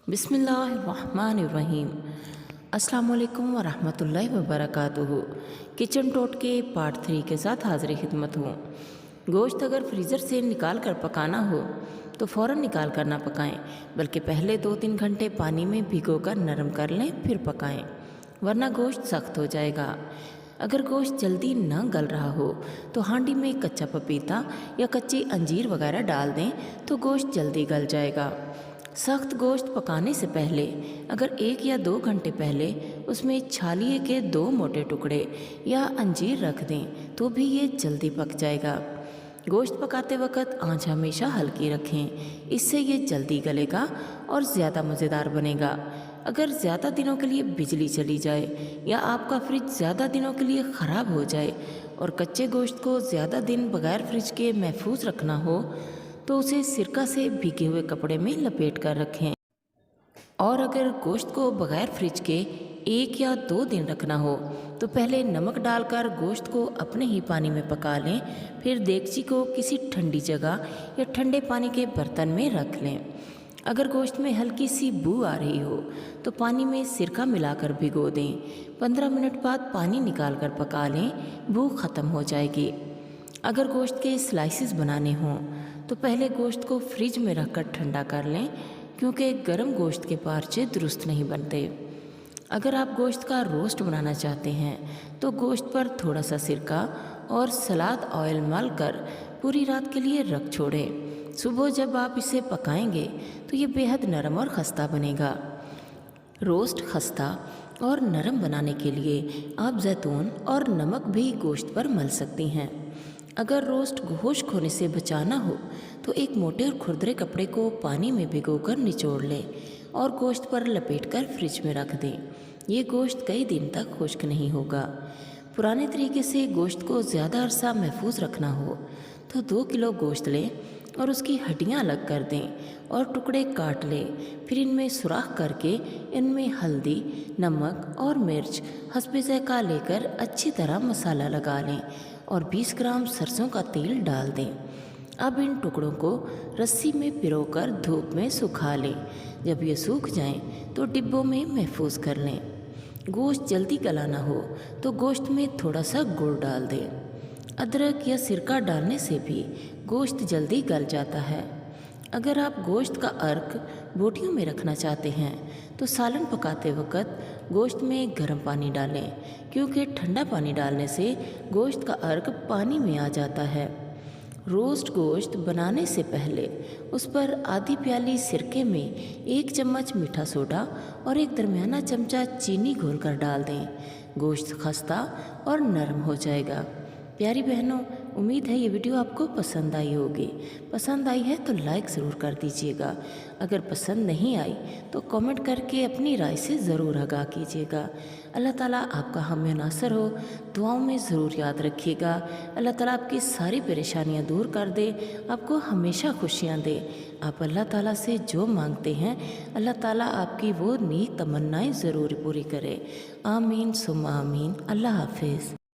बिस्मिल्लाहिर्रहमानिर्रहीम। अस्सलाम वालेकुम वरहमतुल्लाहि वबरकातुहू। किचन टॉट के पार्ट 3 के साथ हाज़िर खिदमत हूँ। गोश्त अगर फ्रीज़र से निकाल कर पकाना हो तो फ़ौरन निकाल कर ना पकाएं, बल्कि पहले 2-3 घंटे पानी में भिगोकर नरम कर लें फिर पकाएं, वरना गोश्त सख्त हो जाएगा। अगर गोश्त जल्दी न गल रहा हो तो हांडी में कच्चा पपीता या कच्ची अंजीर वगैरह डाल दें तो गोश्त जल्दी गल जाएगा। सख्त गोश्त पकाने से पहले अगर 1 या 2 घंटे पहले उसमें छालिए के 2 मोटे टुकड़े या अंजीर रख दें तो भी ये जल्दी पक जाएगा। गोश्त पकाते वक्त आंच हमेशा हल्की रखें, इससे ये जल्दी गलेगा और ज़्यादा मज़ेदार बनेगा। अगर ज़्यादा दिनों के लिए बिजली चली जाए या आपका फ्रिज ज़्यादा दिनों के लिए ख़राब हो जाए और कच्चे गोश्त को ज़्यादा दिन बगैर फ्रिज के महफूज रखना हो तो उसे सिरका से भीगे हुए कपड़े में लपेट कर रखें। और अगर गोश्त को बगैर फ्रिज के 1 या 2 दिन रखना हो तो पहले नमक डालकर गोश्त को अपने ही पानी में पका लें, फिर देगची को किसी ठंडी जगह या ठंडे पानी के बर्तन में रख लें। अगर गोश्त में हल्की सी बू आ रही हो तो पानी में सिरका मिलाकर भिगो दें। 15 मिनट बाद पानी निकाल कर पका लें, बू ख़त्म हो जाएगी। अगर गोश्त के स्लाइसेस बनाने हों तो पहले गोश्त को फ्रिज में रखकर ठंडा कर लें, क्योंकि गर्म गोश्त के पारचे दुरुस्त नहीं बनते। अगर आप गोश्त का रोस्ट बनाना चाहते हैं तो गोश्त पर थोड़ा सा सिरका और सलाद ऑयल मल कर पूरी रात के लिए रख छोड़ें। सुबह जब आप इसे पकाएंगे तो ये बेहद नरम और खस्ता बनेगा। रोस्ट खस्ता और नरम बनाने के लिए आप जैतून और नमक भी गोश्त पर मल सकती हैं। अगर रोस्ट खुश्क होने से बचाना हो तो एक मोटे और खुरदरे कपड़े को पानी में भिगोकर निचोड़ लें और गोश्त पर लपेटकर फ्रिज में रख दें। ये गोश्त कई दिन तक खुश्क नहीं होगा। पुराने तरीके से गोश्त को ज़्यादा अरसा महफूज रखना हो तो 2 किलो गोश्त लें और उसकी हड्डियां अलग कर दें और टुकड़े काट लें। फिर इनमें सुराख करके इनमें हल्दी, नमक और मिर्च हस्बे ज़ायक़ा लेकर अच्छी तरह मसाला लगा लें और 20 ग्राम सरसों का तेल डाल दें। अब इन टुकड़ों को रस्सी में पिरोकर धूप में सुखा लें। जब ये सूख जाएं तो डिब्बों में महफूज कर लें। गोश्त जल्दी गलाना हो तो गोश्त में थोड़ा सा गुड़ डाल दें। अदरक या सिरका डालने से भी गोश्त जल्दी गल जाता है। अगर आप गोश्त का अर्क बोटियों में रखना चाहते हैं तो सालन पकाते वक्त गोश्त में गर्म पानी डालें, क्योंकि ठंडा पानी डालने से गोश्त का अर्क पानी में आ जाता है। रोस्ट गोश्त बनाने से पहले उस पर आधी प्याली सिरके में 1 चम्मच मीठा सोडा और 1 दरमियाना चमचा चीनी घोलकर डाल दें। गोश्त खस्ता और नरम हो जाएगा। प्यारी बहनों, उम्मीद है ये वीडियो आपको पसंद आई होगी। पसंद आई है तो लाइक ज़रूर कर दीजिएगा। अगर पसंद नहीं आई तो कमेंट करके अपनी राय से ज़रूर आगाह कीजिएगा। अल्लाह ताला आपका हामी नासर हो। दुआओं में ज़रूर याद रखिएगा। अल्लाह ताला आपकी सारी परेशानियां दूर कर दे, आपको हमेशा खुशियां दे। आप अल्लाह ताला से जो मांगते हैं अल्लाह ताला आपकी वो नेक तमन्नाएं ज़रूर पूरी करे। आमीन सुम्मा आमीन। अल्लाह हाफिज़।